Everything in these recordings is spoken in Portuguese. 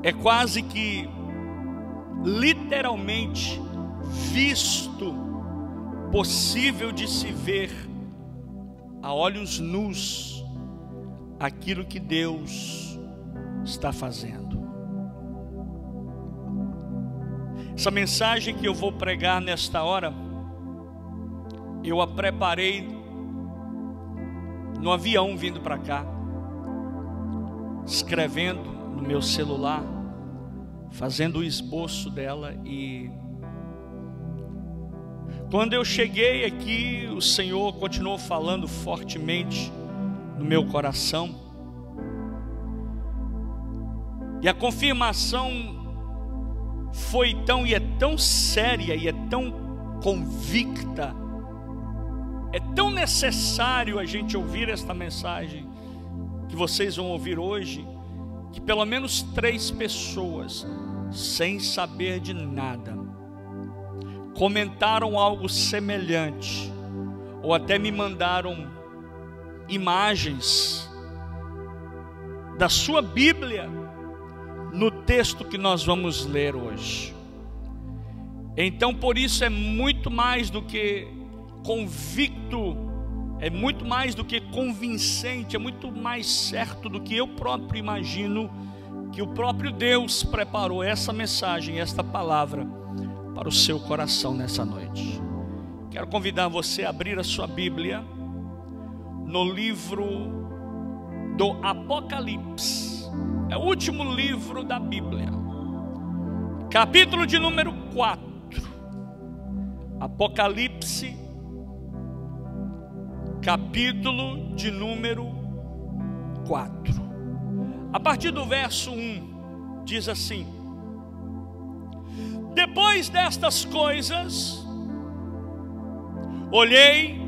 é quase que literalmente visto, possível de se ver a olhos nus aquilo que Deus está fazendo. Essa mensagem que eu vou pregar nesta hora, eu a preparei no avião vindo para cá, escrevendo no meu celular, fazendo o esboço dela, e quando eu cheguei aqui, o Senhor continuou falando fortemente no meu coração, e a confirmação foi tão e é tão séria e é tão convicta, é tão necessário a gente ouvir esta mensagem que vocês vão ouvir hoje, que pelo menos 3 pessoas, sem saber de nada, comentaram algo semelhante, ou até me mandaram imagens da sua Bíblia no texto que nós vamos ler hoje. Então, por isso é muito mais do que convicto, é muito mais do que convincente, é muito mais certo do que eu próprio imagino, que o próprio Deus preparou essa mensagem, esta palavra para o seu coração nessa noite. Quero convidar você a abrir a sua Bíblia no livro do Apocalipse, é o último livro da Bíblia, capítulo de número 4, Apocalipse, capítulo de número 4, a partir do verso 1, diz assim: depois destas coisas, olhei,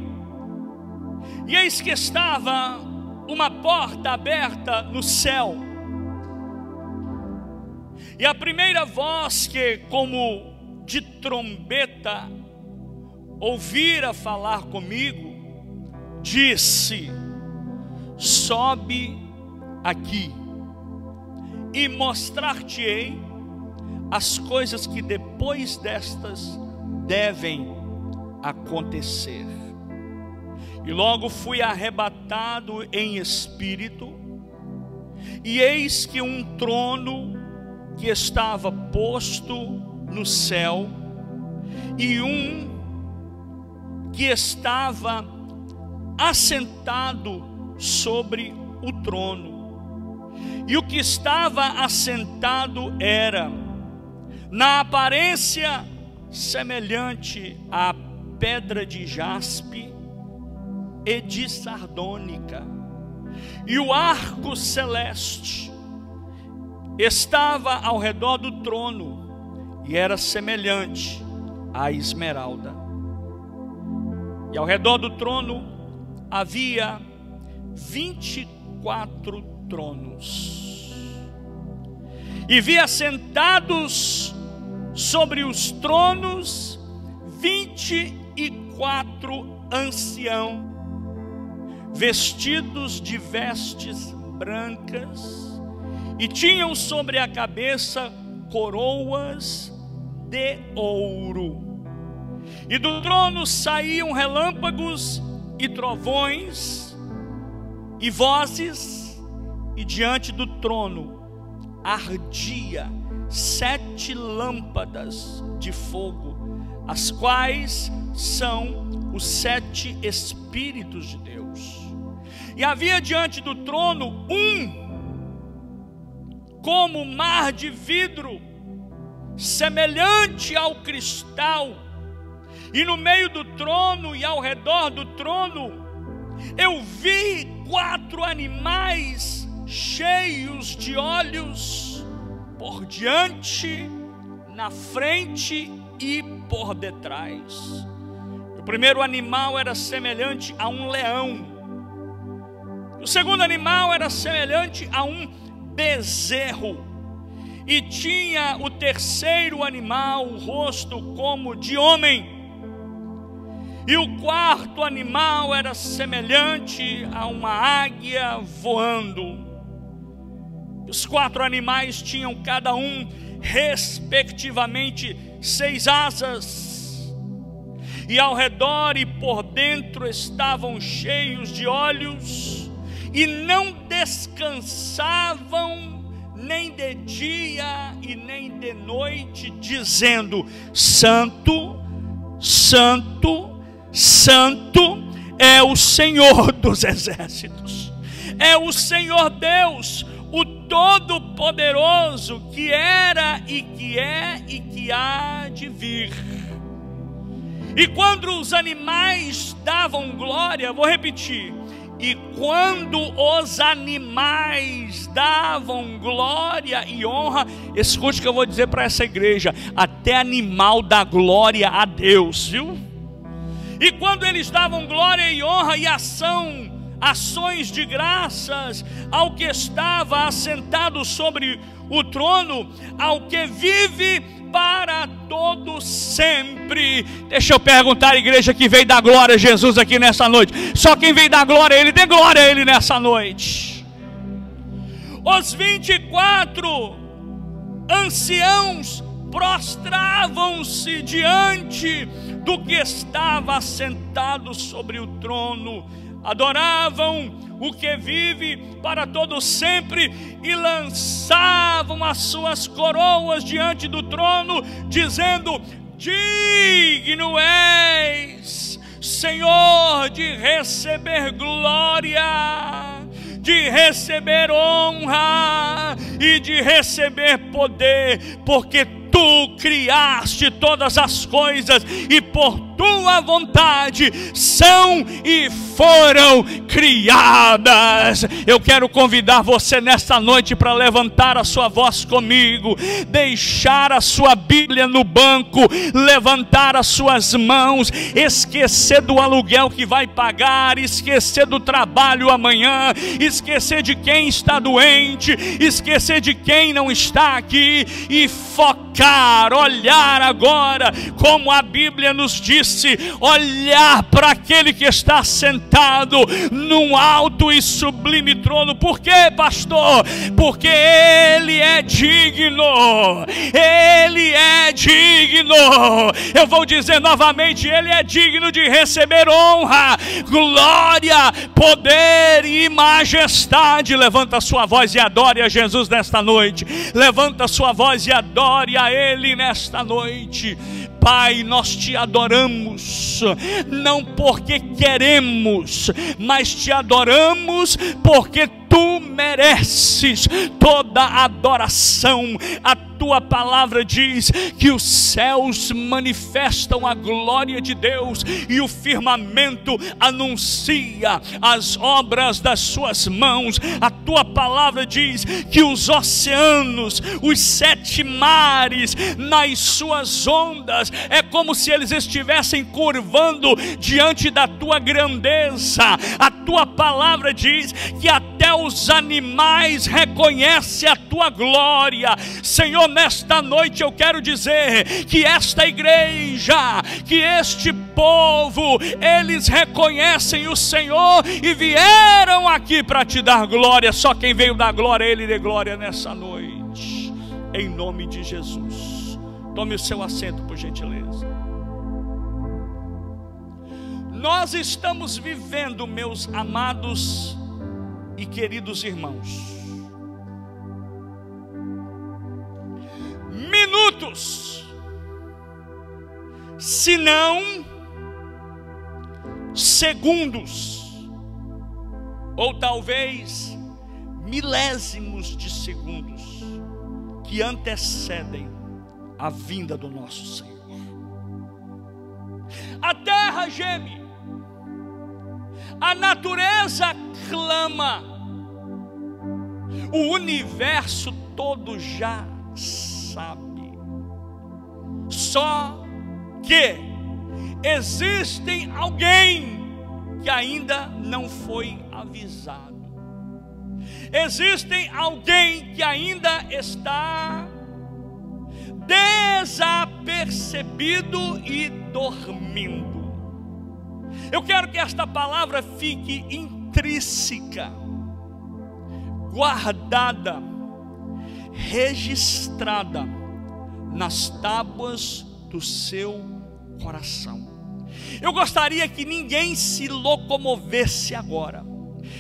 e eis que estava uma porta aberta no céu, e a primeira voz que, como de trombeta, ouvira falar comigo, disse: sobe aqui, e mostrar-te-ei as coisas que depois destas devem acontecer. E logo fui arrebatado em espírito, e eis que um trono que estava posto no céu, e um que estava assentado sobre o trono, e o que estava assentado era, na aparência, semelhante à pedra de jaspe e de sardônica, e o arco celeste estava ao redor do trono, e era semelhante à esmeralda. E ao redor do trono havia 24 tronos, e vi assentados sobre os tronos 24 anciãos, vestidos de vestes brancas, e tinham sobre a cabeça coroas de ouro. E do trono saíam relâmpagos e trovões e vozes, e diante do trono ardia 7 lâmpadas de fogo, as quais são os 7 Espíritos de Deus. E havia diante do trono como mar de vidro, semelhante ao cristal, e no meio do trono e ao redor do trono eu vi 4 animais cheios de olhos por diante, na frente e por detrás. O primeiro animal era semelhante a um leão, o segundo animal era semelhante a um bezerro, e tinha o terceiro animal o rosto como de homem, e o quarto animal era semelhante a uma águia voando. Os 4 animais tinham cada um, respectivamente, 6 asas, e ao redor e por dentro estavam cheios de olhos, e não descansavam nem de dia e nem de noite, dizendo: Santo, Santo, Santo é o Senhor dos exércitos, é o Senhor Deus, o Todo-Poderoso, que era e que é e que há de vir. E quando os animais davam glória, vou repetir, e quando os animais davam glória e honra, escute o que eu vou dizer para essa igreja, até animal dá glória a Deus, viu? E quando eles davam glória e honra e ações de graças ao que estava assentado sobre o trono, ao que vive para todo sempre. Deixa eu perguntar à igreja que veio dar glória a Jesus aqui nessa noite. Só quem veio dar glória a Ele, dê glória a Ele nessa noite. Os 24 anciãos prostravam-se diante do que estava assentado sobre o trono, adoravam o que vive para todo sempre e lançavam as suas coroas diante do trono, dizendo: digno és, Senhor, de receber glória, de receber honra e de receber poder, porque Tu criaste todas as coisas e por Tua vontade são e foram criadas. Eu quero convidar você nesta noite para levantar a sua voz comigo, deixar a sua Bíblia no banco, levantar as suas mãos, esquecer do aluguel que vai pagar, esquecer do trabalho amanhã, esquecer de quem está doente, esquecer de quem não está aqui e focar, olhar agora, como a Bíblia nos disse, olhar para aquele que está sentado num alto e sublime trono. Por quê, pastor? Porque Ele é digno, Ele é digno. Eu vou dizer novamente, Ele é digno de receber honra, glória, poder e majestade. Levanta a sua voz e adore a Jesus nesta noite. Levanta a sua voz e adore a Ele nesta noite. Pai, nós Te adoramos, não porque queremos, mas Te adoramos porque Tu mereces toda a adoração. A Tua palavra diz que os céus manifestam a glória de Deus e o firmamento anuncia as obras das Suas mãos. A Tua palavra diz que os oceanos, os 7 mares, nas suas ondas, é como se eles estivessem curvando diante da Tua grandeza. A Tua palavra diz que até os animais reconhecem a Tua glória. Senhor, nesta noite eu quero dizer que esta igreja, que este povo, eles reconhecem o Senhor e vieram aqui para Te dar glória. Só quem veio dar glória, Ele dê glória nessa noite, em nome de Jesus. Tome o seu assento, por gentileza. Nós estamos vivendo, meus amados e queridos irmãos, minutos, se não segundos, ou talvez milésimos de segundos, que antecedem a vinda do nosso Senhor. A terra geme, a natureza clama, o universo todo já sabe. Só que existem alguém que ainda não foi avisado. Existem alguém que ainda está desapercebido e dormindo. Eu quero que esta palavra fique intrínseca, guardada registrada nas tábuas do seu coração. Eu gostaria que ninguém se locomovesse agora.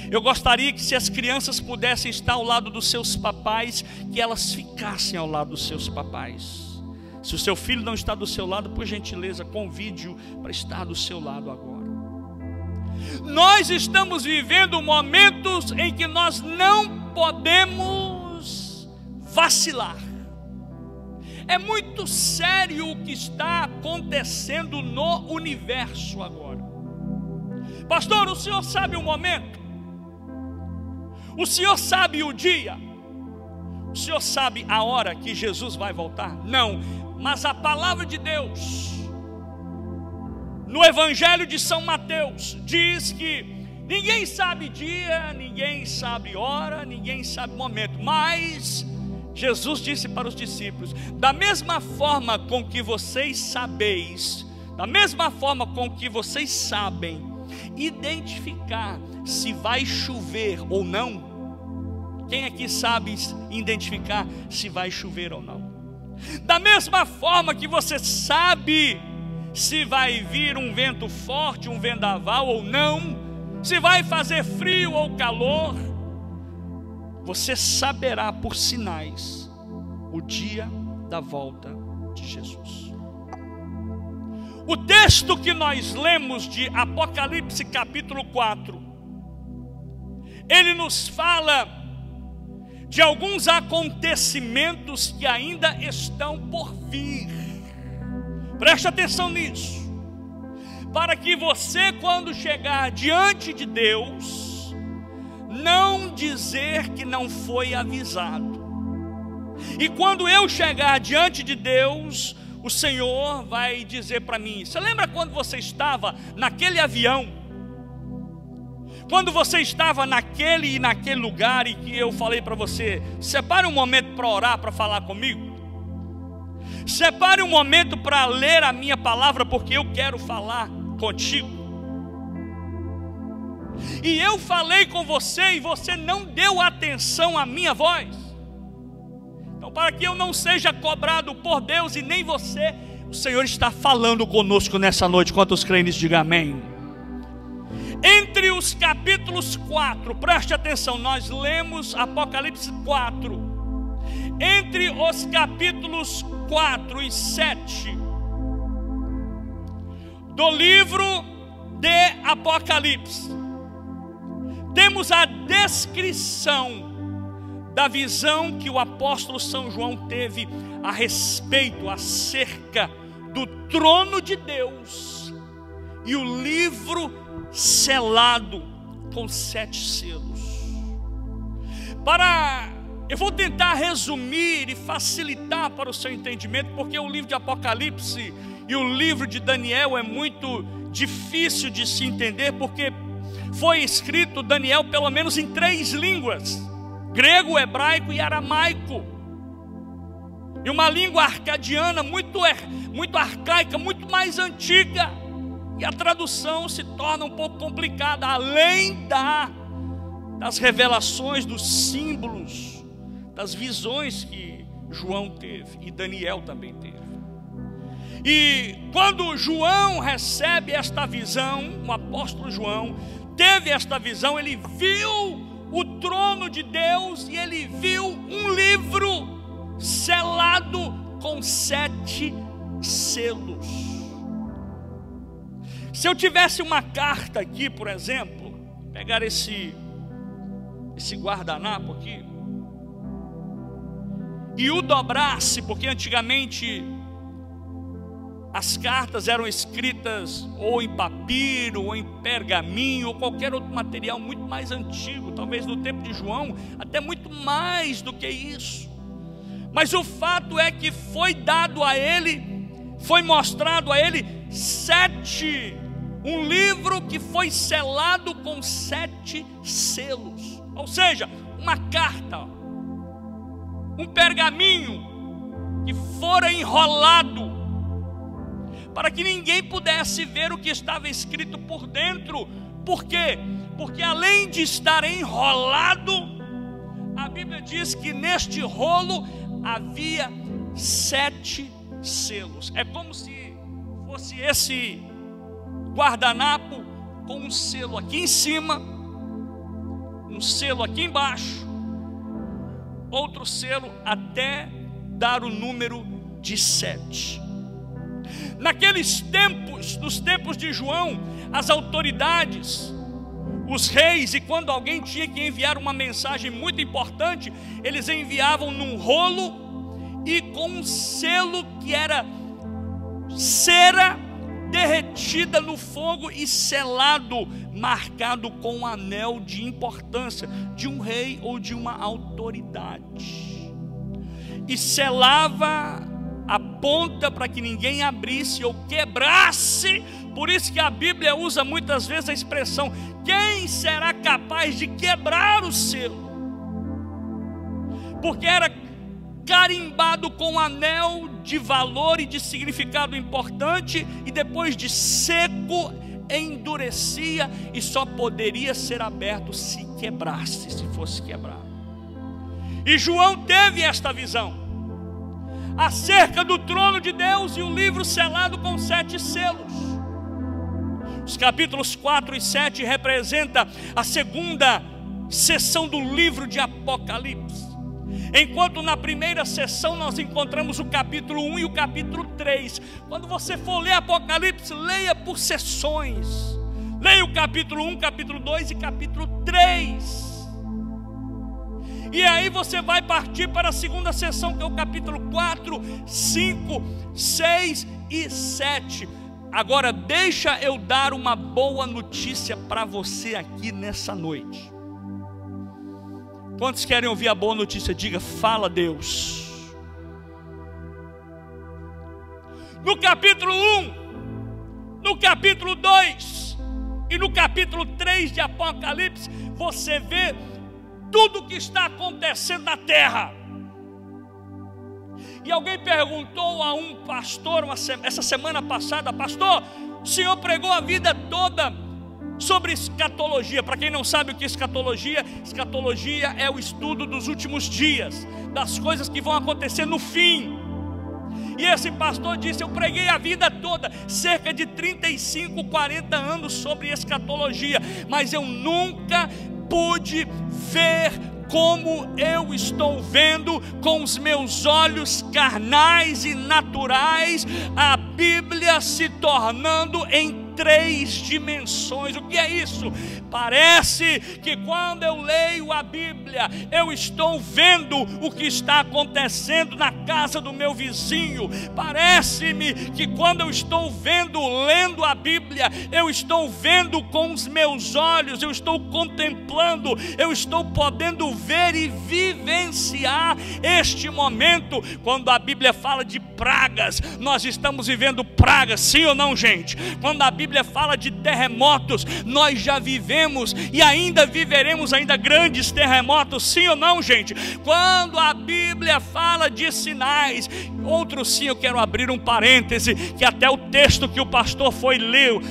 Eu gostaria que, se as crianças pudessem estar ao lado dos seus papais, que elas ficassem ao lado dos seus papais. Se o seu filho não está do seu lado, por gentileza, convide-o para estar do seu lado agora. Nós estamos vivendo momentos em que nós não podemos vacilar. É muito sério o que está acontecendo no universo agora. Pastor, o senhor sabe o momento? O senhor sabe o dia? O senhor sabe a hora que Jesus vai voltar? Não, mas a palavra de Deus, no Evangelho de São Mateus, diz que ninguém sabe dia, ninguém sabe hora, ninguém sabe momento, mas Jesus disse para os discípulos: da mesma forma com que vocês sabeis, da mesma forma com que vocês sabem identificar se vai chover ou não, quem aqui sabe identificar se vai chover ou não? Da mesma forma que você sabe se vai vir um vento forte, um vendaval ou não, se vai fazer frio ou calor, você saberá por sinais o dia da volta de Jesus. O texto que nós lemos de Apocalipse capítulo 4, ele nos fala de alguns acontecimentos que ainda estão por vir. Preste atenção nisso, para que você, quando chegar diante de Deus, não dizer que não foi avisado. E quando eu chegar diante de Deus, o Senhor vai dizer para mim: você lembra quando você estava naquele avião? Quando você estava naquele lugar e que eu falei para você: separe um momento para orar, para falar comigo. Separe um momento para ler a minha palavra, porque eu quero falar contigo. E eu falei com você e você não deu atenção à minha voz. Então, para que eu não seja cobrado por Deus e nem você, o Senhor está falando conosco nessa noite. Quantos crentes digam amém? Entre os capítulos 4, preste atenção, nós lemos Apocalipse 4. Entre os capítulos 4 e 7 do livro de Apocalipse, temos a descrição da visão que o apóstolo São João teve a respeito, acerca do trono de Deus e o livro selado com 7 selos. Eu vou tentar resumir e facilitar para o seu entendimento, porque o livro de Apocalipse e o livro de Daniel é muito difícil de se entender, porque foi escrito Daniel pelo menos em 3 línguas: grego, hebraico e aramaico. E uma língua arcadiana muito arcaica, muito mais antiga. E a tradução se torna um pouco complicada, além das revelações, dos símbolos, das visões que João teve e Daniel também teve. E quando João recebe esta visão, o apóstolo João teve esta visão, ele viu o trono de Deus e ele viu um livro selado com 7 selos. Se eu tivesse uma carta aqui, por exemplo, pegar esse guardanapo aqui e o dobrasse, porque antigamente as cartas eram escritas ou em papiro, ou em pergaminho, ou qualquer outro material muito mais antigo, talvez no tempo de João, até muito mais do que isso. Mas o fato é que foi dado a ele, foi mostrado a ele um livro que foi selado com 7 selos. Ou seja, uma carta, um pergaminho que fora enrolado, para que ninguém pudesse ver o que estava escrito por dentro. Por quê? Porque além de estar enrolado, a Bíblia diz que neste rolo havia 7 selos. É como se fosse esse guardanapo com um selo aqui em cima, um selo aqui embaixo, outro selo até dar o número de 7. Naqueles tempos, nos tempos de João, as autoridades, os reis, e quando alguém tinha que enviar uma mensagem muito importante, eles enviavam num rolo e com um selo que era cera derretida no fogo e selado, marcado com um anel de importância de um rei ou de uma autoridade, e selava a ponta para que ninguém abrisse ou quebrasse. Por isso que a Bíblia usa muitas vezes a expressão: quem será capaz de quebrar o selo? Porque era carimbado com um anel de valor e de significado importante, e depois de seco endurecia e só poderia ser aberto se quebrasse, se fosse quebrado. E João teve esta visão acerca do trono de Deus e o livro selado com 7 selos. Os capítulos 4 e 7 representam a segunda sessão do livro de Apocalipse. Enquanto na primeira sessão nós encontramos o capítulo 1 e o capítulo 3. Quando você for ler Apocalipse, leia por sessões. Leia o capítulo 1, capítulo 2 e capítulo 3. E aí você vai partir para a segunda sessão, que é o capítulo 4, 5, 6 e 7. Agora deixa eu dar uma boa notícia para você aqui nessa noite. Quantos querem ouvir a boa notícia? Diga: fala, Deus. No capítulo 1, no capítulo 2 e no capítulo 3 de Apocalipse, você vê tudo o que está acontecendo na terra. E alguém perguntou a um pastor essa semana passada: pastor, o senhor pregou a vida toda sobre escatologia. Para quem não sabe o que é escatologia, escatologia é o estudo dos últimos dias, das coisas que vão acontecer no fim. E esse pastor disse: eu preguei a vida toda, cerca de 35, 40 anos sobre escatologia, mas eu nunca pude ver como eu estou vendo com os meus olhos carnais e naturais a Bíblia se tornando em 3 dimensões. O que é isso? Parece que quando eu leio a Bíblia, eu estou vendo o que está acontecendo na casa do meu vizinho. Parece-me que quando eu estou lendo a Bíblia, eu estou vendo com os meus olhos, eu estou contemplando, eu estou podendo ver e vivenciar este momento. Quando a Bíblia fala de pragas, nós estamos vivendo pragas, sim ou não, gente? Quando a Bíblia fala de terremotos, nós já vivemos e ainda viveremos grandes terremotos, sim ou não, gente? Quando a Bíblia fala de sinais, outro sim, eu quero abrir um parêntese, que até o texto que o pastor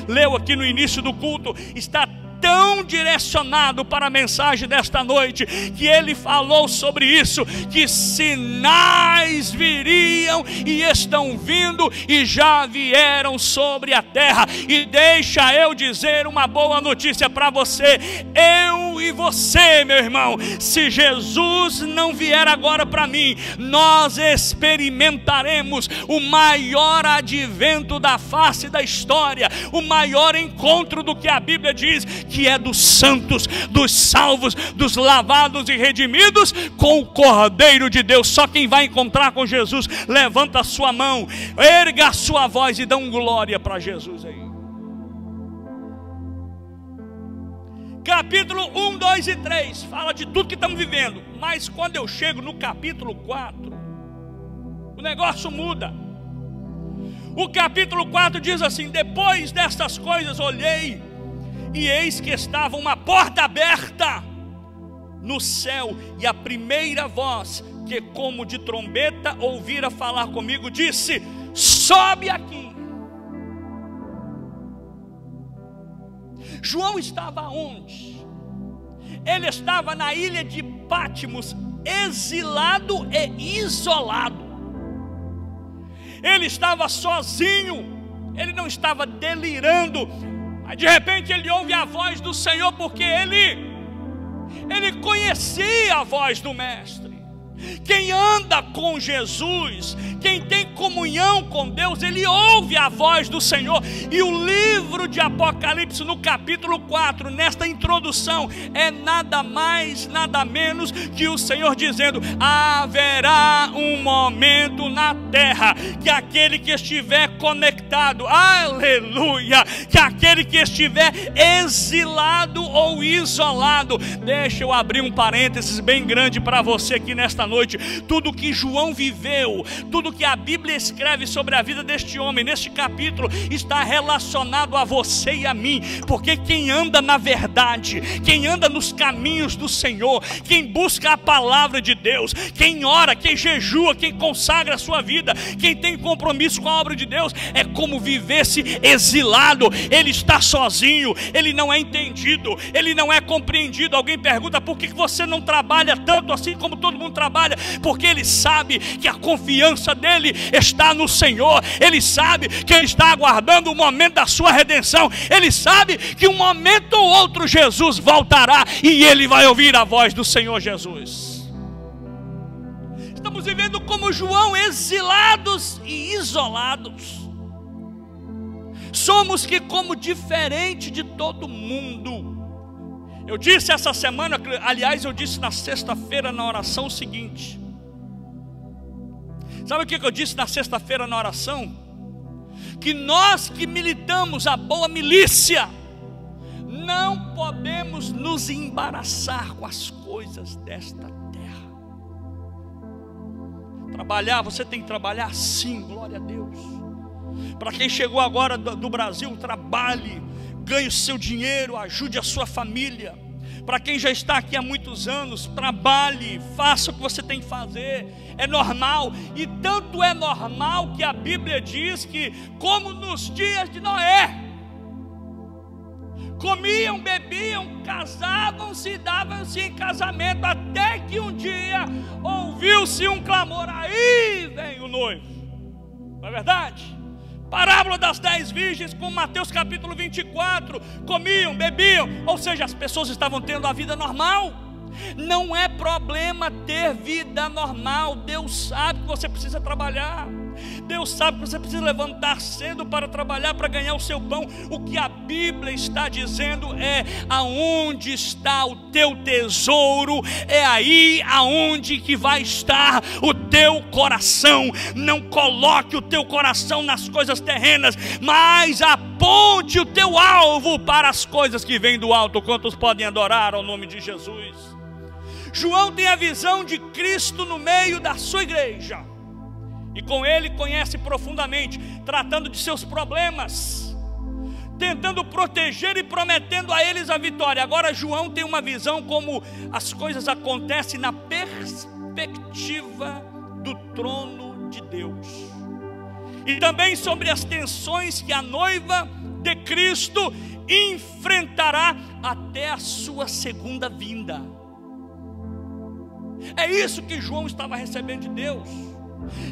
leu aqui no início do culto está tão direcionado para a mensagem desta noite, que ele falou sobre isso, que sinais viriam e estão vindo e já vieram sobre a terra. E deixa eu dizer uma boa notícia para você, eu e você, meu irmão: se Jesus não vier agora para mim, nós experimentaremos o maior advento da face da história, o maior encontro do que a Bíblia diz que é dos santos, dos salvos, dos lavados e redimidos com o Cordeiro de Deus. Só quem vai encontrar com Jesus, levanta a sua mão, erga a sua voz e dá um glória para Jesus aí. Capítulo 1, 2 e 3 fala de tudo que estamos vivendo, mas quando eu chego no capítulo 4, o negócio muda. O capítulo 4 diz assim: depois destas coisas olhei, e eis que estava uma porta aberta no céu, e a primeira voz, que como de trombeta ouvira falar comigo, disse: sobe aqui. João estava onde? Ele estava na ilha de Patmos, exilado e isolado. Ele estava sozinho, ele não estava delirando. Aí de repente ele ouve a voz do Senhor, porque ele conhecia a voz do Mestre. Quem anda com Jesus, quem tem comunhão com Deus, ele ouve a voz do Senhor. E o livro de Apocalipse, no capítulo 4, nesta introdução, é nada mais, nada menos que o Senhor dizendo: haverá um momento na terra que aquele que estiver conectado, aleluia, que aquele que estiver exilado ou isolado. Deixa eu abrir um parênteses bem grande para você aqui nesta noite. Tudo que João viveu, tudo que a Bíblia escreve sobre a vida deste homem neste capítulo está relacionado a você e a mim, porque quem anda na verdade, quem anda nos caminhos do Senhor, quem busca a palavra de Deus, quem ora, quem jejua, quem consagra a sua vida, quem tem compromisso com a obra de Deus, é como vivesse exilado. Ele está sozinho, ele não é entendido, ele não é compreendido. Alguém pergunta: por que você não trabalha tanto assim como todo mundo trabalha? Porque ele sabe que a confiança dele está no Senhor. Ele sabe que ele está aguardando o momento da sua redenção. Ele sabe que um momento ou outro Jesus voltará e ele vai ouvir a voz do Senhor Jesus. Estamos vivendo como João, exilados e isolados. Somos que como diferente de todo mundo. Eu disse essa semana, aliás, eu disse na sexta-feira na oração o seguinte. Sabe o que eu disse na sexta-feira na oração? Que nós que militamos a boa milícia não podemos nos embaraçar com as coisas desta terra. Trabalhar, você tem que trabalhar sim, glória a Deus. Para quem chegou agora do Brasil, trabalhe, ganhe o seu dinheiro, ajude a sua família. Para quem já está aqui há muitos anos, trabalhe, faça o que você tem que fazer. É normal, e tanto é normal que a Bíblia diz que, como nos dias de Noé, comiam, bebiam, casavam-se e davam-se em casamento, até que um dia ouviu-se um clamor: aí vem o noivo. Não é verdade? Parábola das 10 virgens, com Mateus capítulo 24, comiam, bebiam, ou seja, as pessoas estavam tendo a vida normal. Não é problema ter vida normal. Deus sabe que você precisa trabalhar, Deus sabe que você precisa levantar cedo para trabalhar, para ganhar o seu pão. O que a Bíblia está dizendo é: aonde está o teu tesouro, é aí aonde que vai estar o teu coração. Não coloque o teu coração nas coisas terrenas, mas aponte o teu alvo para as coisas que vêm do alto. Quantos podem adorar ao nome de Jesus? João tem a visão de Cristo no meio da sua igreja, e com ele conhece profundamente, tratando de seus problemas, tentando proteger e prometendo a eles a vitória. Agora João tem uma visão como as coisas acontecem na perspectiva do trono de Deus, e também sobre as tensões que a noiva de Cristo enfrentará até a sua segunda vinda. É isso que João estava recebendo de Deus.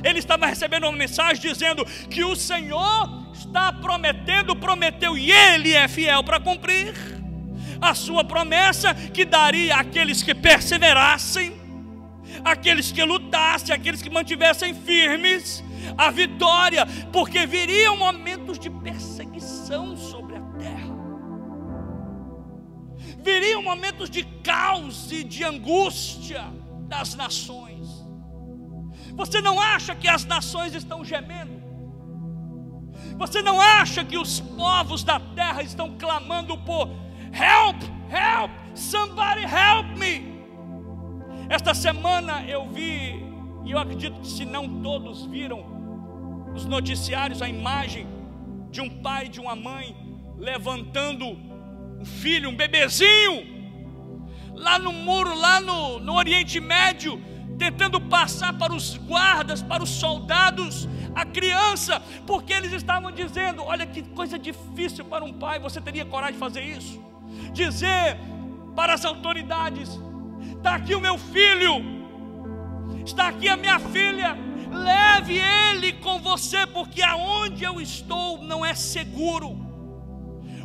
Ele estava recebendo uma mensagem dizendo que o Senhor está prometeu, e Ele é fiel para cumprir a sua promessa, que daria àqueles que perseverassem, àqueles que lutassem, àqueles que mantivessem firmes, a vitória, porque viriam momentos de perseguição sobre a terra, viriam momentos de caos e de angústia das nações. Você não acha que as nações estão gemendo? Você não acha que os povos da terra estão clamando por help, help, somebody help me? Esta semana eu vi, e eu acredito que se não todos viram nos noticiários, a imagem de um pai e de uma mãe levantando um filho, um bebezinho, lá no muro, lá no Oriente Médio, tentando passar para os guardas, para os soldados, a criança, porque eles estavam dizendo: olha que coisa difícil para um pai, você teria coragem de fazer isso? Dizer para as autoridades: está aqui o meu filho, Está aqui a minha filha, leve ele com você, porque aonde eu estou não é seguro.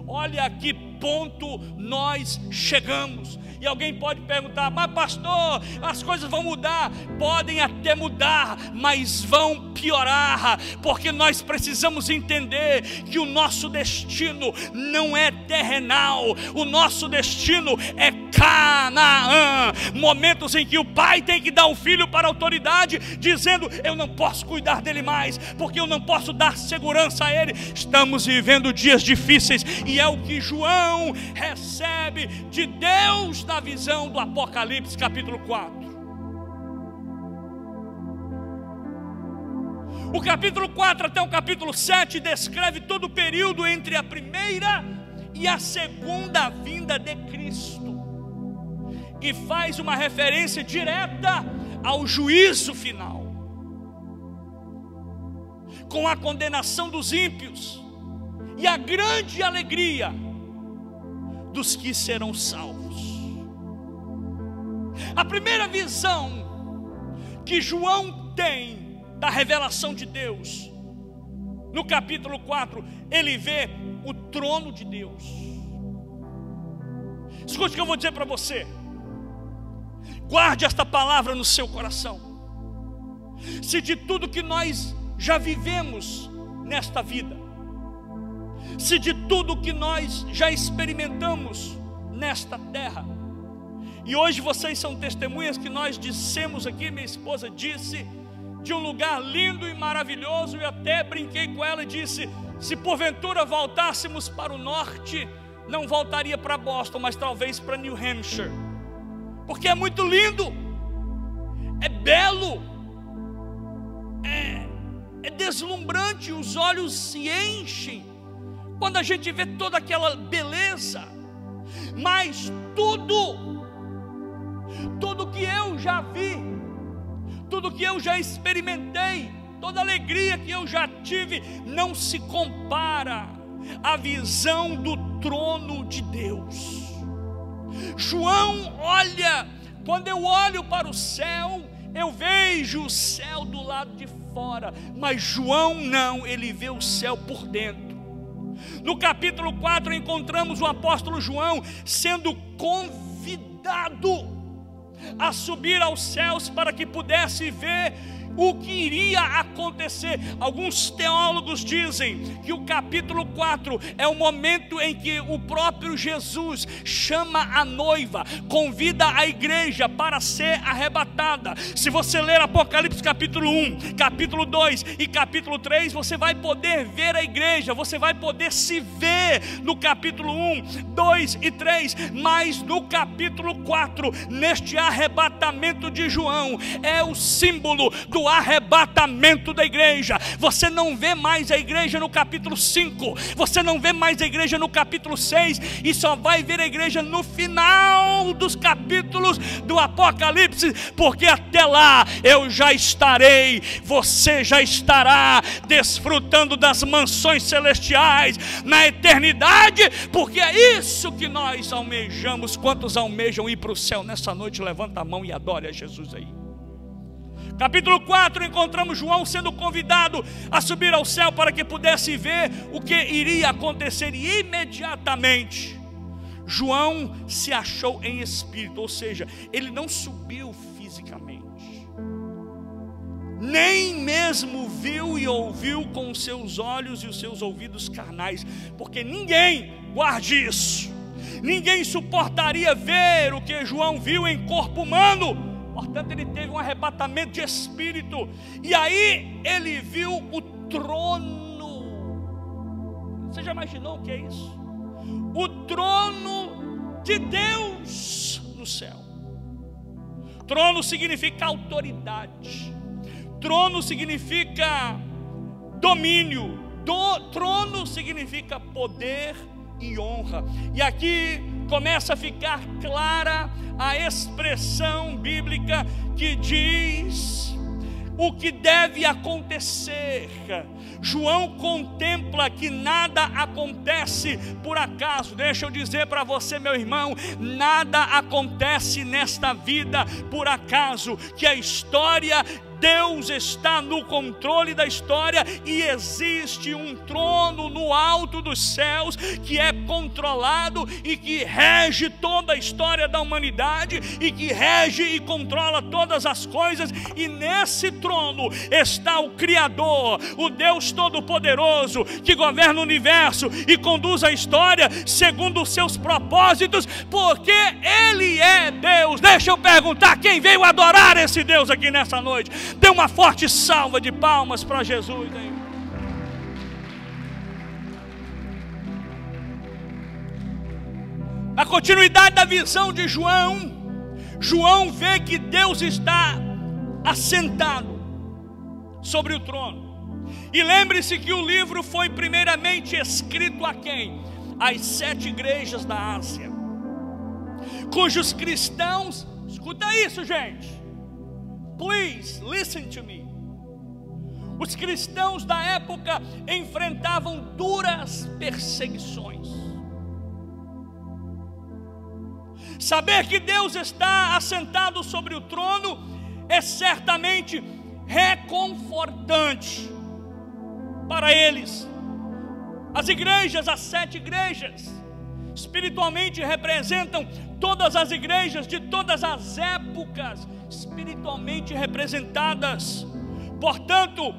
Olha a que ponto nós chegamos. E alguém pode perguntar: mas pastor, as coisas vão mudar? Podem até mudar, mas vão piorar, porque nós precisamos entender que o nosso destino não é terrenal, o nosso destino é Canaã. Momentos em que o pai tem que dar um filho para a autoridade, dizendo: eu não posso cuidar dele mais, porque eu não posso dar segurança a ele. Estamos vivendo dias difíceis, e é o que João recebe de Deus na visão do Apocalipse capítulo 4. O capítulo 4 até o capítulo 7 descreve todo o período entre a primeira e a segunda vinda de Cristo, e faz uma referência direta ao juízo final, com a condenação dos ímpios e a grande alegria dos que serão salvos. A primeira visão que João tem da revelação de Deus, no capítulo 4, ele vê o trono de Deus. Escute o que eu vou dizer para você. Guarde esta palavra no seu coração. Se de tudo que nós já vivemos nesta vida, se de tudo que nós já experimentamos nesta terra, e hoje vocês são testemunhas que nós dissemos aqui, minha esposa disse, de um lugar lindo e maravilhoso, e até brinquei com ela e disse: se porventura voltássemos para o norte, não voltaria para Boston, mas talvez para New Hampshire, porque é muito lindo, é belo, é deslumbrante, os olhos se enchem quando a gente vê toda aquela beleza. Mas tudo que eu já vi, tudo que eu já experimentei, toda alegria que eu já tive, não se compara à visão do trono de Deus. João olha, quando eu olho para o céu, eu vejo o céu do lado de fora, mas João não, ele vê o céu por dentro. No capítulo 4 encontramos o apóstolo João sendo convidado a subir aos céus para que pudesse ver o que iria acontecer. Alguns teólogos dizem que o capítulo 4 é o momento em que o próprio Jesus chama a noiva, convida a igreja para ser arrebatada. Se você ler Apocalipse capítulo 1, capítulo 2 e capítulo 3, você vai poder ver a igreja, você vai poder se ver no capítulo 1, 2 e 3, mas no capítulo 4, neste arrebatamento de João, é o símbolo do arrebatamento da igreja. Você não vê mais a igreja no capítulo 5, você não vê mais a igreja no capítulo 6, e só vai ver a igreja no final dos capítulos do Apocalipse, porque até lá eu já estarei, você já estará desfrutando das mansões celestiais na eternidade, porque é isso que nós almejamos. Quantos almejam ir para o céu nessa noite? Levanta a mão e adore a Jesus aí. Capítulo 4, encontramos João sendo convidado a subir ao céu para que pudesse ver o que iria acontecer, e imediatamente João se achou em espírito, ou seja, ele não subiu fisicamente, nem mesmo viu e ouviu com os seus olhos e os seus ouvidos carnais, porque ninguém, guarde isso, ninguém suportaria ver o que João viu em corpo humano. Portanto, ele teve um arrebatamento de espírito, e aí ele viu o trono. Você já imaginou o que é isso? O trono de Deus no céu. Trono significa autoridade, trono significa domínio, trono significa poder e honra. E aqui começa a ficar clara a expressão bíblica que diz o que deve acontecer. João contempla que nada acontece por acaso. Deixa eu dizer para você, meu irmão, nada acontece nesta vida por acaso, que a história, Deus está no controle da história e existe um trono no alto dos céus que é controlado e que rege toda a história da humanidade e que rege e controla todas as coisas, e nesse trono está o Criador, o Deus Todo-Poderoso, que governa o universo e conduz a história segundo os seus propósitos, porque Ele é Deus. Deixa eu perguntar, quem veio adorar esse Deus aqui nessa noite? Dê uma forte salva de palmas para Jesus aí. Na continuidade da visão de João, João vê que Deus está assentado sobre o trono. E lembre-se que o livro foi primeiramente escrito a quem? Às 7 igrejas da Ásia, cujos cristãos, escuta isso, gente, please listen to me. Os cristãos da época enfrentavam duras perseguições. Saber que Deus está assentado sobre o trono é certamente reconfortante para eles. As igrejas, as 7 igrejas, espiritualmente representam todas as igrejas de todas as épocas espiritualmente representadas. Portanto,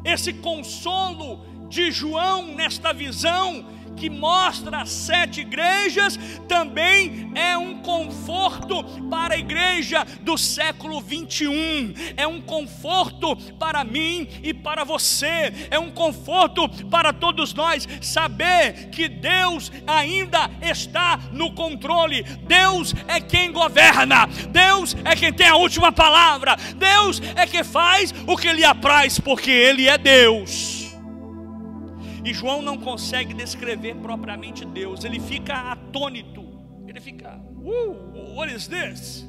esse consolo de João nesta visão que mostra as 7 igrejas também é um conforto para a igreja do século 21, é um conforto para mim e para você, é um conforto para todos nós, saber que Deus ainda está no controle. Deus é quem governa, Deus é quem tem a última palavra, Deus é quem faz o que lhe apraz, porque Ele é Deus. E João não consegue descrever propriamente Deus, ele fica atônito, ele fica, what is this?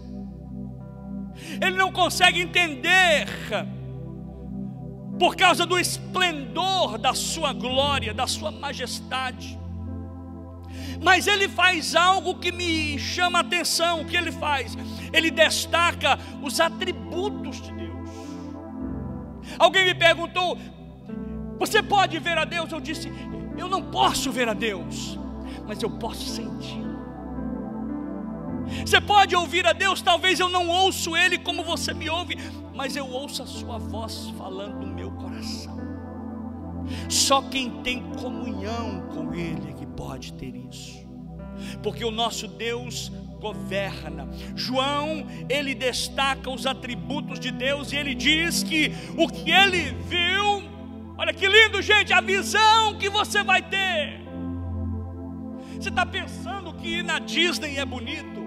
Ele não consegue entender, por causa do esplendor da sua glória, da sua majestade. Mas ele faz algo que me chama a atenção. O que ele faz? Ele destaca os atributos de Deus. Alguém me perguntou, você pode ver a Deus? Eu disse, eu não posso ver a Deus, mas eu posso senti-lo. Você pode ouvir a Deus, talvez eu não ouço Ele como você me ouve, mas eu ouço a sua voz falando no meu coração. Só quem tem comunhão com Ele é que pode ter isso, porque o nosso Deus governa. João, ele destaca os atributos de Deus e ele diz que o que ele viu, olha que lindo, gente, a visão que você vai ter. Você está pensando que ir na Disney é bonito?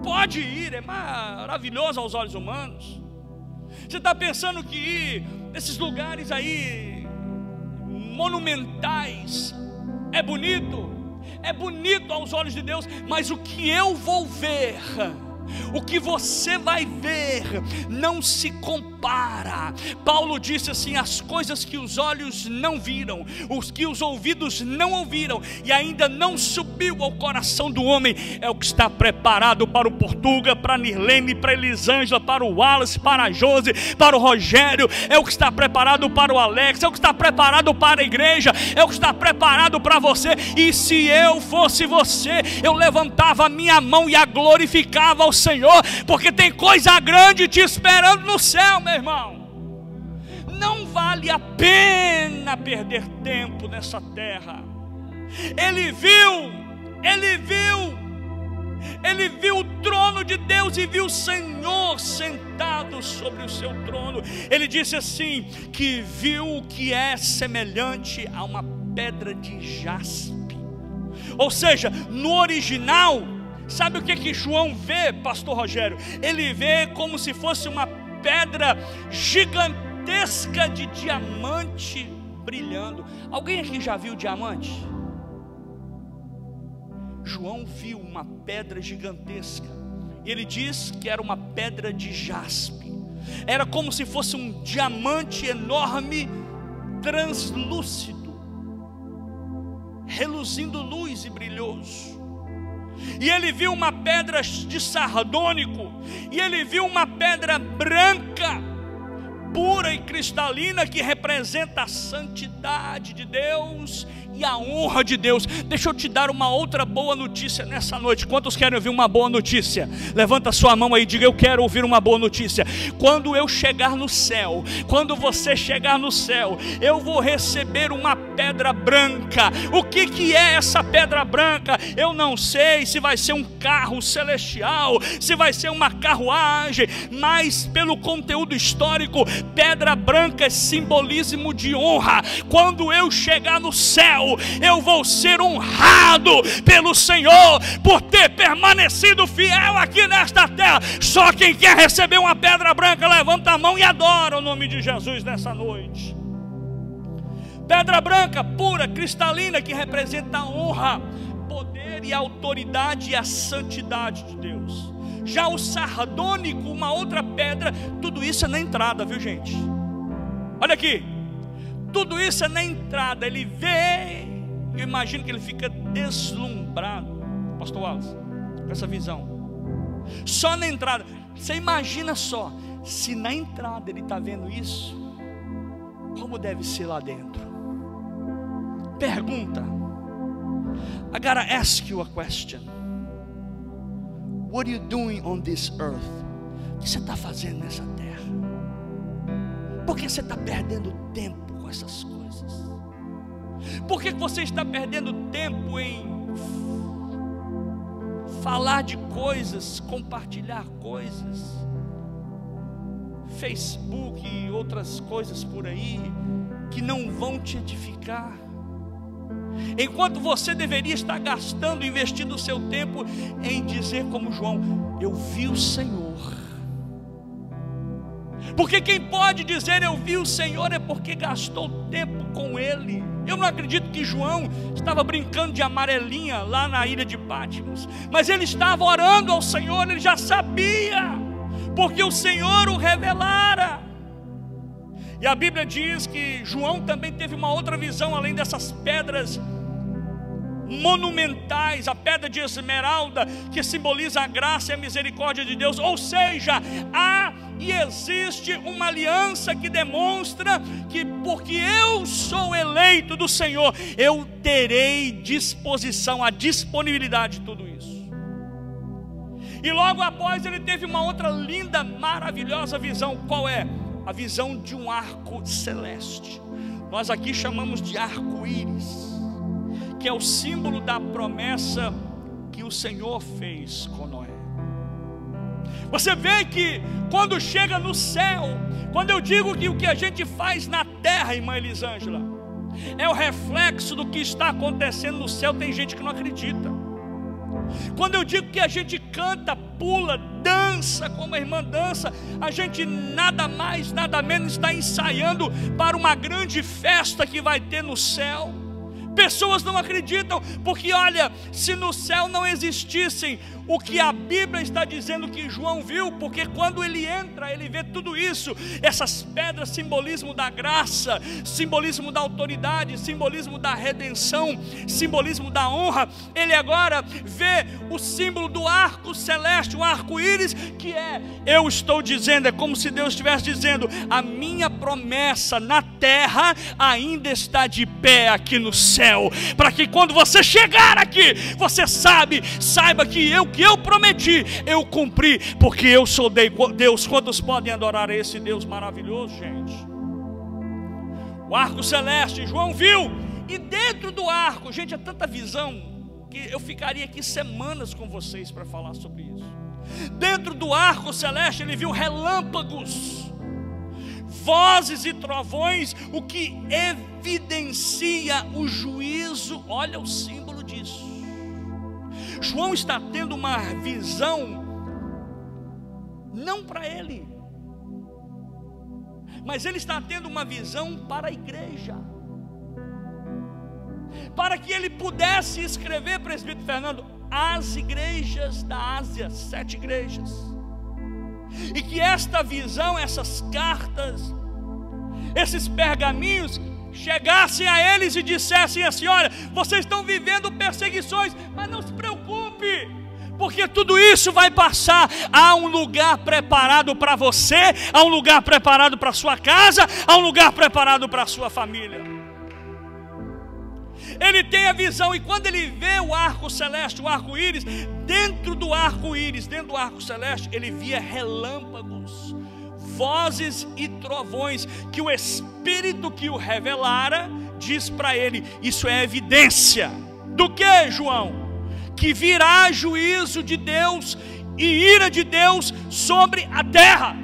Pode ir, é maravilhoso aos olhos humanos. Você está pensando que ir nesses lugares aí monumentais é bonito? É bonito aos olhos de Deus, mas o que eu vou ver, o que você vai ver, não se compara. Paulo disse assim: as coisas que os olhos não viram, os que os ouvidos não ouviram, e ainda não subiu ao coração do homem, é o que está preparado para o Portuga, para a Nirlene, para a Elisângela, para o Wallace, para a Josi, para o Rogério, é o que está preparado para o Alex, é o que está preparado para a igreja, é o que está preparado para você. E se eu fosse você, eu levantava a minha mão e a glorificava ao Senhor, porque tem coisa grande te esperando no céu, meu irmão. Não vale a pena perder tempo nessa terra. Ele viu o trono de Deus e viu o Senhor sentado sobre o seu trono. Ele disse assim, que viu o que é semelhante a uma pedra de jaspe. Ou seja, no original, sabe o que João vê, pastor Rogério? Ele vê como se fosse uma pedra gigantesca de diamante brilhando. Alguém aqui já viu diamante? João viu uma pedra gigantesca. Ele diz que era uma pedra de jaspe. Era como se fosse um diamante enorme, translúcido, reluzindo luz e brilhoso. E ele viu uma pedra de sardônico, e ele viu uma pedra branca, pura e cristalina, que representa a santidade de Deus e a honra de Deus. Deixa eu te dar uma outra boa notícia nessa noite. Quantos querem ouvir uma boa notícia? Levanta a sua mão aí e diga: eu quero ouvir uma boa notícia. Quando eu chegar no céu, quando você chegar no céu, eu vou receber uma pedra branca. O que é essa pedra branca? Eu não sei se vai ser um carro celestial, se vai ser uma carruagem, mas pelo conteúdo histórico, pedra branca é simbolismo de honra. Quando eu chegar no céu, eu vou ser honrado pelo Senhor por ter permanecido fiel aqui nesta terra. Só quem quer receber uma pedra branca, levanta a mão e adora o nome de Jesus nessa noite. Pedra branca, pura, cristalina, que representa a honra, poder e a autoridade e a santidade de Deus. Já o sardônico, uma outra pedra, tudo isso é na entrada, viu gente? Olha aqui, tudo isso é na entrada. Ele vê, eu imagino que ele fica deslumbrado, pastor Wallace, com essa visão. Só na entrada. Você imagina só, se na entrada ele está vendo isso, como deve ser lá dentro? Pergunta. I gotta ask you a question. What are you doing on this earth? O que você está fazendo nessa terra? Por que você está perdendo tempo com essas coisas? Por que você está perdendo tempo em falar de coisas, compartilhar coisas, Facebook e outras coisas por aí, que não vão te edificar? Enquanto você deveria estar gastando, investindo o seu tempo em dizer como João: eu vi o Senhor. Porque quem pode dizer eu vi o Senhor é porque gastou tempo com Ele. Eu não acredito que João estava brincando de amarelinha lá na ilha de Patmos, mas ele estava orando ao Senhor. Ele já sabia, porque o Senhor o revelara. E a Bíblia diz que João também teve uma outra visão, além dessas pedras monumentais, a pedra de esmeralda, que simboliza a graça e a misericórdia de Deus. Ou seja, há e existe uma aliança que demonstra que, porque eu sou eleito do Senhor, eu terei disposição, a disponibilidade de tudo isso. E logo após ele teve uma outra linda, maravilhosa visão. Qual é? A visão de um arco celeste. Nós aqui chamamos de arco-íris, que é o símbolo da promessa que o Senhor fez com Noé. Você vê que quando chega no céu, quando eu digo que o que a gente faz na terra, irmã Elisângela, é o reflexo do que está acontecendo no céu, tem gente que não acredita. Quando eu digo que a gente canta, pula, dança como a irmã dança, a gente nada mais, nada menos está ensaiando para uma grande festa que vai ter no céu. Pessoas não acreditam, porque olha, se no céu não existissem o que a Bíblia está dizendo que João viu, porque quando ele entra, ele vê tudo isso, essas pedras, simbolismo da graça, simbolismo da autoridade, simbolismo da redenção, simbolismo da honra. Ele agora vê o símbolo do arco celeste, o arco-íris, que é, eu estou dizendo, é como se Deus estivesse dizendo: a minha promessa na terra ainda está de pé aqui no céu, para que quando você chegar aqui, você saiba que eu prometi, eu cumpri, porque eu sou Deus. Quantos podem adorar esse Deus maravilhoso, gente? O arco celeste, João viu, e dentro do arco, gente, é tanta visão que eu ficaria aqui semanas com vocês para falar sobre isso. Dentro do arco celeste, ele viu relâmpagos, vozes e trovões, o que evidencia o juízo. Olha o símbolo disso. João está tendo uma visão, não para ele, mas ele está tendo uma visão para a igreja, para que ele pudesse escrever, presbítero Fernando, as igrejas da Ásia, 7 igrejas. e que esta visão, essas cartas, esses pergaminhos chegassem a eles e dissessem assim: olha, vocês estão vivendo perseguições, mas não se preocupe, porque tudo isso vai passar. Há um lugar preparado para você, há um lugar preparado para a sua casa, há um lugar preparado para a sua família. Ele tem a visão, e quando ele vê o arco celeste, o arco-íris, dentro do arco-íris, dentro do arco celeste, ele via relâmpagos, vozes e trovões, que o Espírito que o revelara diz para ele: isso é evidência do que, João? Que virá juízo de Deus e ira de Deus sobre a terra.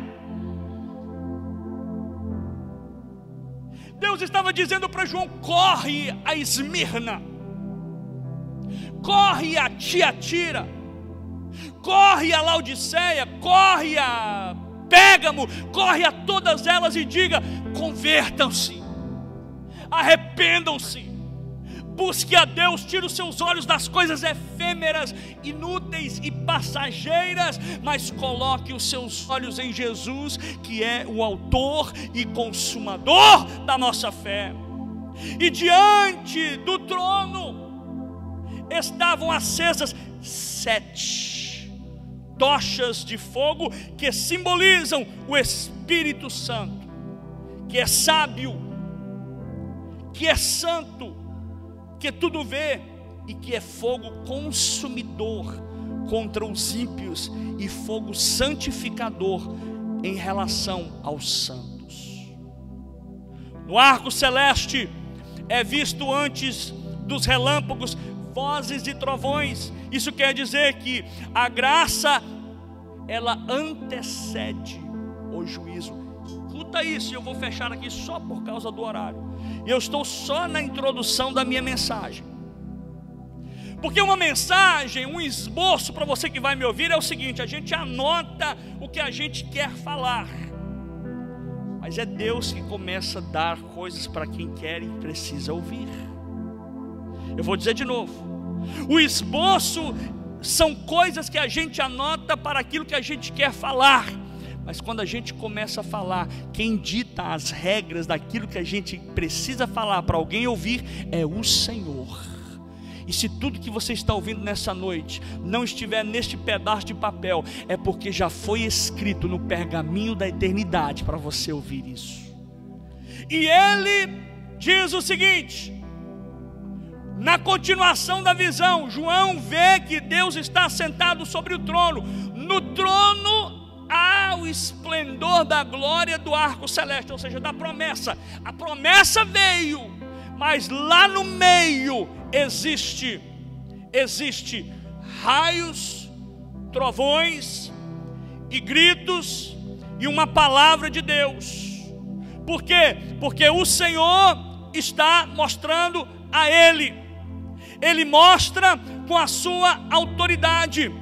Deus estava dizendo para João: corre a Esmirna, corre a Tiatira, corre a Laodiceia, corre a Pérgamo, corre a todas elas e diga: convertam-se, arrependam-se, busque a Deus, tire os seus olhos das coisas efêmeras, inúteis e passageiras, mas coloque os seus olhos em Jesus, que é o autor e consumador da nossa fé. E diante do trono estavam acesas 7 tochas de fogo, que simbolizam o Espírito Santo, que é sábio, que é santo, que tudo vê, e que é fogo consumidor contra os ímpios e fogo santificador em relação aos santos. No arco celeste é visto, antes dos relâmpagos, vozes e trovões. Isso quer dizer que a graça, ela antecede o juízo. Escuta isso, e eu vou fechar aqui só por causa do horário. Eu estou só na introdução da minha mensagem, porque uma mensagem, um esboço para você que vai me ouvir é o seguinte: a gente anota o que a gente quer falar, mas é Deus que começa a dar coisas para quem quer e precisa ouvir. Eu vou dizer de novo: o esboço são coisas que a gente anota para aquilo que a gente quer falar, mas quando a gente começa a falar, quem dita as regras daquilo que a gente precisa falar para alguém ouvir é o Senhor. E se tudo que você está ouvindo nessa noite não estiver neste pedaço de papel, é porque já foi escrito no pergaminho da eternidade para você ouvir isso. E ele diz o seguinte: na continuação da visão, João vê que Deus está sentado sobre o trono. No trono há o esplendor da glória do arco celeste, ou seja, da promessa. A promessa veio, mas lá no meio existe raios, trovões e gritos e uma palavra de Deus. Por quê? Porque o Senhor está mostrando a ele. Ele mostra com a sua autoridade.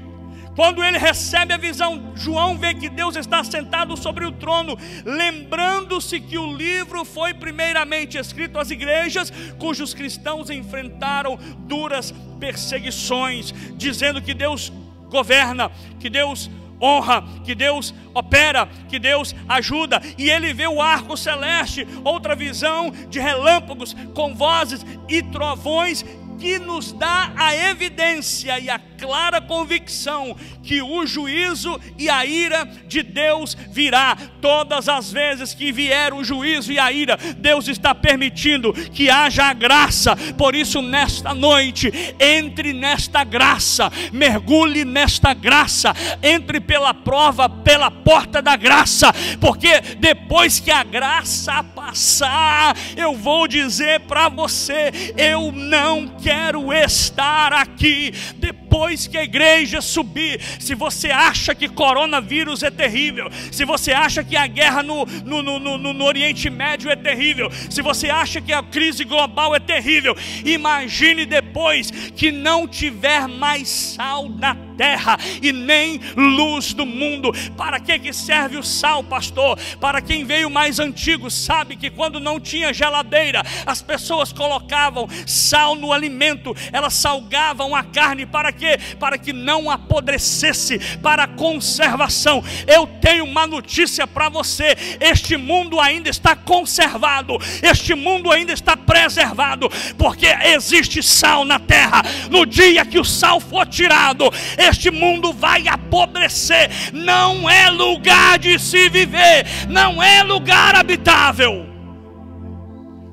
Quando ele recebe a visão, João vê que Deus está sentado sobre o trono, lembrando-se que o livro foi primeiramente escrito às igrejas cujos cristãos enfrentaram duras perseguições, dizendo que Deus governa, que Deus honra, que Deus opera, que Deus ajuda. E ele vê o arco celeste, outra visão de relâmpagos com vozes e trovões, que nos dá a evidência e a clara convicção que o juízo e a ira de Deus virá. Todas as vezes que vier o juízo e a ira, Deus está permitindo que haja a graça. Por isso, nesta noite, entre nesta graça, mergulhe nesta graça, entre pela prova, pela porta da graça, porque depois que a graça passar, eu vou dizer para você: eu não quero estar aqui depois que a igreja subir. Se você acha que coronavírus é terrível, se você acha que a guerra no Oriente Médio é terrível, se você acha que a crise global é terrível, imagine depois que não tiver mais sal na terra e nem luz do mundo. Para que serve o sal, pastor? Para quem veio mais antigo sabe que quando não tinha geladeira, as pessoas colocavam sal no alimento, elas salgavam a carne. Para quê? Para que não apodrecesse, para conservação. Eu tenho uma notícia para você: este mundo ainda está conservado, este mundo ainda está preservado, porque existe sal na terra. No dia que o sal for tirado, este mundo vai apodrecer. Não é lugar de se viver, não é lugar habitável.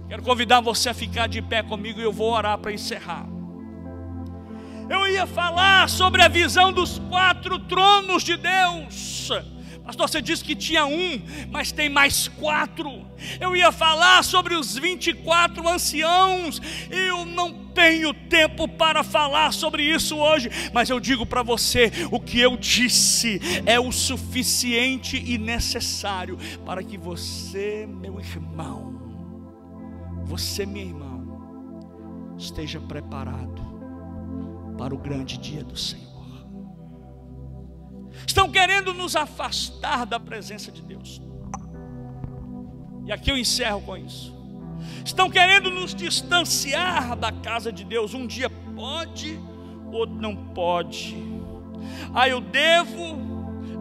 Quero convidar você a ficar de pé comigo e eu vou orar para encerrar. Eu ia falar sobre a visão dos 4 tronos de Deus. Pastor, você disse que tinha um, mas tem mais 4. Eu ia falar sobre os 24 anciãos. Eu não tenho tempo para falar sobre isso hoje, mas eu digo para você: o que eu disse é o suficiente e necessário para que você, meu irmão, você, minha irmã, esteja preparado para o grande dia do Senhor. Estão querendo nos afastar da presença de Deus, e aqui eu encerro com isso. Estão querendo nos distanciar da casa de Deus. Um dia pode, outro não pode. Ah, eu devo,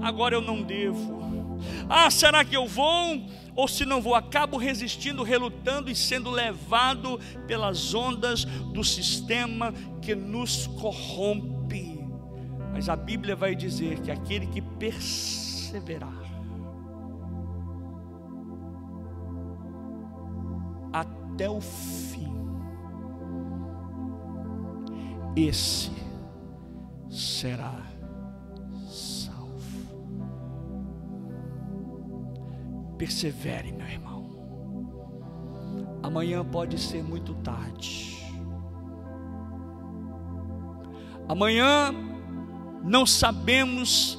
agora eu não devo. Ah, será que eu vou ou se não vou? Acabo resistindo, relutando e sendo levado pelas ondas do sistema que nos corrompe. Mas a Bíblia vai dizer que aquele que perseverar até o fim, esse será salvo. Persevere, meu irmão. Amanhã pode ser muito tarde. Amanhã não sabemos